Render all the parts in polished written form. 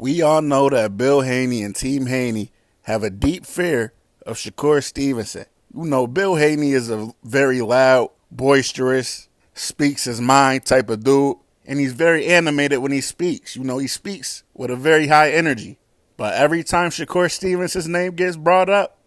We all know that Bill Haney and Team Haney have a deep fear of Shakur Stevenson. You know, Bill Haney is a very loud, boisterous, speaks his mind type of dude, and he's very animated when he speaks. You know, he speaks with a very high energy. But every time Shakur Stevenson's name gets brought up,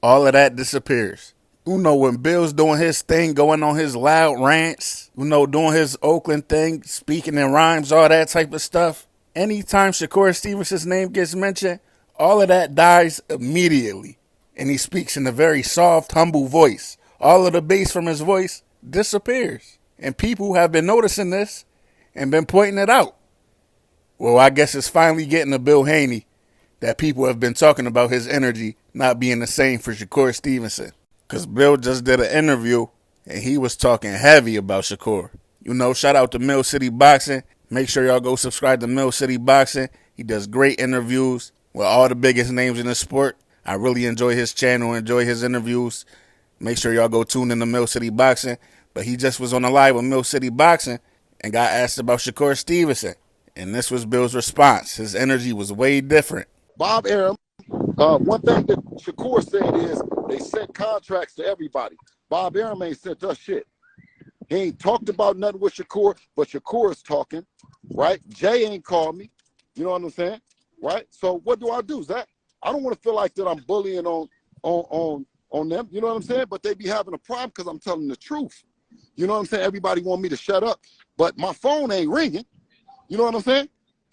all of that disappears. You know, when Bill's doing his thing, going on his loud rants, doing his Oakland thing, speaking in rhymes, all that type of stuff. Anytime Shakur Stevenson's name gets mentioned, all of that dies immediately. And he speaks in a very soft, humble voice. All of the bass from his voice disappears. And people have been noticing this and been pointing it out. Well, I guess it's finally getting to Bill Haney that people have been talking about his energy not being the same for Shakur Stevenson. Because Bill just did an interview and he was talking heavy about Shakur. Shout out to Mill City Boxing. Make sure y'all go subscribe to Mill City Boxing. He does great interviews with all the biggest names in the sport. I really enjoy his channel, enjoy his interviews. Make sure y'all go tune in to Mill City Boxing. But he just was on the live with Mill City Boxing and got asked about Shakur Stevenson. And this was Bill's response. His energy was way different. Bob Arum, one thing that Shakur said is they sent contracts to everybody. Bob Arum ain't sent us shit. He ain't talked about nothing with Shakur, but Shakur is talking, right? Jay ain't called me. You know what I'm saying? Right? So what do I do, Zach? I don't want to feel like that I'm bullying on them. You know what I'm saying? But they be having a problem because I'm telling the truth. You know what I'm saying? Everybody want me to shut up, but my phone ain't ringing. You know what I'm saying?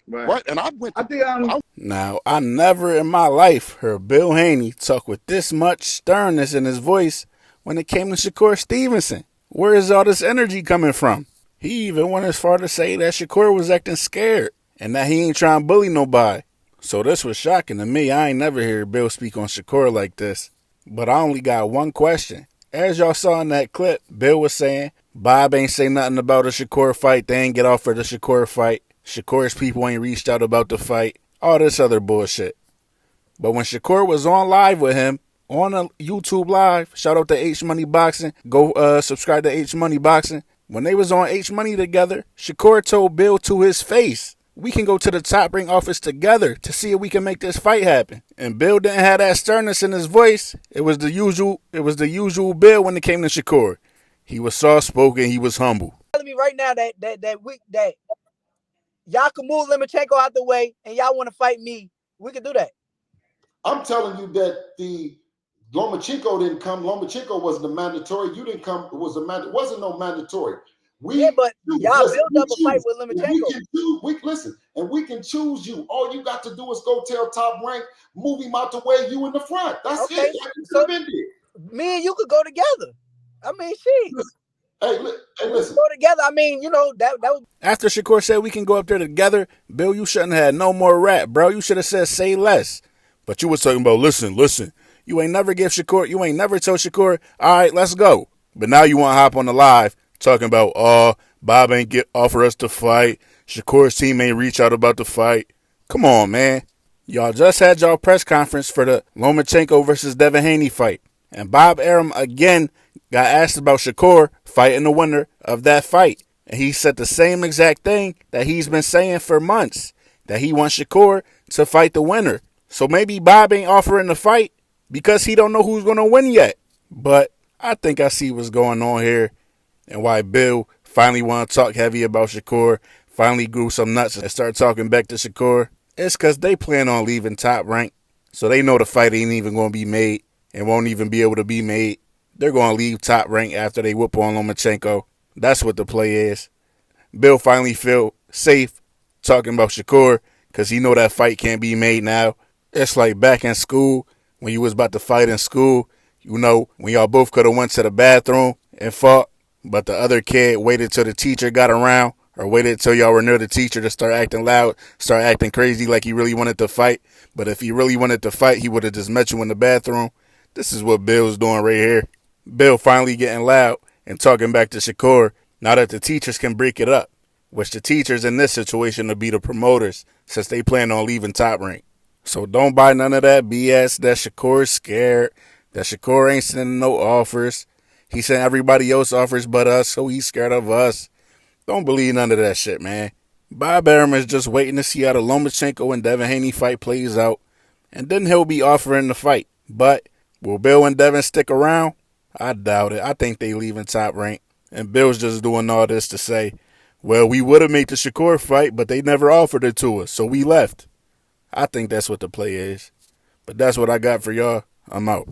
Right. And I went to, Now, I never in my life heard Bill Haney talk with this much sternness in his voice when it came to Shakur Stevenson. Where is all this energy coming from? He even went as far to say that Shakur was acting scared and that he ain't trying to bully nobody. So this was shocking to me. I ain't never heard Bill speak on Shakur like this. But I only got one question. As y'all saw in that clip, Bill was saying Bob ain't say nothing about a Shakur fight. They ain't get off for the Shakur fight. Shakur's people ain't reached out about the fight. All this other bullshit. But when Shakur was on live with him, on a YouTube live, shout out to H Money Boxing. Go subscribe to H Money Boxing. When they was on H Money together, Shakur told Bill to his face, we can go to the Top Rank office together to see if we can make this fight happen. And Bill didn't have that sternness in his voice. It was the usual Bill when it came to Shakur. He was soft spoken, he was humble. Telling me right now that y'all can move Lomachenko out the way and y'all want to fight me, we can do that. I'm telling you that the Lomachenko didn't come. Lomachenko wasn't a mandatory. You didn't come. It wasn't no mandatory. But y'all built up a fight with Lomachenko. Listen, and we can choose you. All you got to do is go tell Top Rank, move him out the way, you in the front. That's okay. it. So me and you could go together. I mean, shit. Hey, listen. Go together. I mean, that was. After Shakur said we can go up there together, Bill, you shouldn't have had no more rap, bro. You should have said say less. But you was talking about listen. You ain't never told Shakur, all right, let's go. But now you want to hop on the live talking about, Bob ain't offer us to fight. Shakur's team ain't reach out about the fight. Come on, man. Y'all just had y'all press conference for the Lomachenko versus Devin Haney fight. And Bob Arum again got asked about Shakur fighting the winner of that fight. And he said the same exact thing that he's been saying for months, that he wants Shakur to fight the winner. So maybe Bob ain't offering the fight because he don't know who's going to win yet. But I think I see what's going on here and why Bill finally want to talk heavy about Shakur, finally grew some nuts and start talking back to Shakur. It's because they plan on leaving Top Rank. So they know the fight ain't even going to be made and won't even be able to be made. They're going to leave Top Rank after they whoop on Lomachenko. That's what the play is. Bill finally feel safe talking about Shakur because he know that fight can't be made now. It's like back in school when you was about to fight in school, when y'all both could have went to the bathroom and fought, but the other kid waited till the teacher got around or waited till y'all were near the teacher to start acting loud, start acting crazy like he really wanted to fight. But if he really wanted to fight, he would have just met you in the bathroom. This is what Bill's doing right here. Bill finally getting loud and talking back to Shakur now that the teachers can break it up, which the teachers in this situation will be the promoters since they plan on leaving Top Rank. So don't buy none of that BS that Shakur's scared, that Shakur ain't sending no offers. He sent everybody else offers but us, so he's scared of us. Don't believe none of that shit, man. Bob Arum is just waiting to see how the Lomachenko and Devin Haney fight plays out, and then he'll be offering the fight. But will Bill and Devin stick around? I doubt it. I think they leaving Top Rank, and Bill's just doing all this to say, well, we would have made the Shakur fight, but they never offered it to us, so we left. I think that's what the play is. But that's what I got for y'all. I'm out.